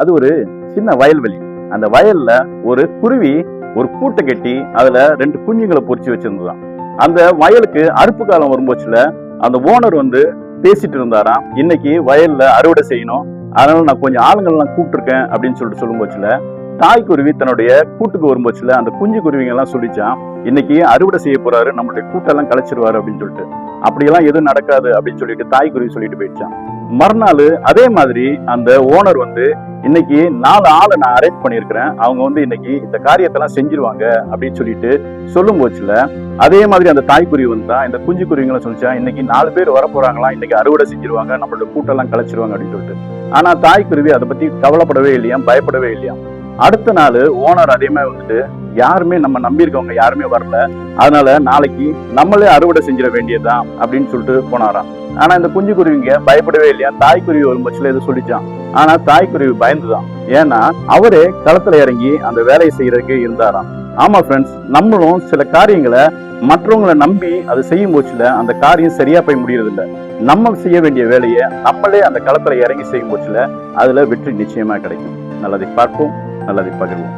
அது ஒரு சின்ன வயல்வெளி. அந்த வயல்ல ஒரு குருவி ஒரு கூட்டை கட்டி அதுல 2 குஞ்சுகளை பொறிச்சு வச்சிருந்ததாம். அந்த வயலுக்கு அறுப்பு காலம் வரும்போச்சுல அந்த ஓனர் பேசிட்டு இருந்தாராம், இன்னைக்கு வயல்ல அறுவடை செய்யணும், அதனால நான் கொஞ்சம் ஆளுங்கள்லாம் கூப்பிட்டுருக்கேன் அப்படின்னு சொல்லும் போச்சுல தாய்க்குருவி தன்னுடைய கூட்டுக்கு வரும்போச்சுல அந்த குஞ்சு குருவிங்க எல்லாம் சொல்லிச்சான், இன்னைக்கு அறுவடை செய்ய போறாரு, நம்மளுடைய கூட்டெல்லாம் கலைச்சிருவாரு அப்படின்னு சொல்லிட்டு. அப்படியெல்லாம் எதுவும் நடக்காது அப்படின்னு சொல்லிட்டு தாய்க்குருவி சொல்லிட்டு போயிடுச்சான். மறுநாள் அதே மாதிரி அந்த ஓனர் இன்னைக்கு 4 ஆளை நான் அரேஞ்ச் பண்ணியிருக்கிறேன், அவங்க இன்னைக்கு இந்த காரியத்தெல்லாம் செஞ்சிருவாங்க அப்படின்னு சொல்லிட்டு சொல்லும் போச்சுல அதே மாதிரி அந்த தாய்க்குருவி தான் இந்த குஞ்சு குருவிங்களும் சொல்லிச்சா, இன்னைக்கு 4 பேர் வர போறாங்களாம், இன்னைக்கு அறுவடை செஞ்சிருவாங்க, நம்மளோட கூட்டெல்லாம் கலைச்சிருவாங்க அப்படின்னு சொல்லிட்டு. ஆனா தாய்க்குருவி அதை பத்தி கவலைப்படவே இல்லையா, பயப்படவே இல்லையா. அடுத்த நாள் ஓனர் அதே மாதிரி யாருமே நம்ம நம்பியிருக்கவங்க யாருமே வரல, அதனால நாளைக்கு நம்மளே அறுவடை செஞ்சிட வேண்டியதுதான் அப்படின்னு சொல்லிட்டு போனாராம். ஆனா இந்த குஞ்சு குருவிங்க பயப்படவே இல்லையா, தாய்க்குருவி வரும்போதுல எது சொல்லிச்சான். ஆனா தாய்க்குருவி பயந்துதான், ஏன்னா அவரே களத்துல இறங்கி அந்த வேலையை செய்யறதுக்கு இருந்தாராம். ஆமா ஃப்ரெண்ட்ஸ், நம்மளும் சில காரியங்களை மற்றவங்களை நம்பி அதை செய்யும் போச்சுல அந்த காரியம் சரியா போய் முடியறது இல்லை. நம்ம செய்ய வேண்டிய வேலையை நம்மளே அந்த களத்துல இறங்கி செய்யும் போச்சுல அதுல வெற்றி நிச்சயமா கிடைக்கும். நல்லதை பார்ப்போம், நல்லதை பகிர்வோம்.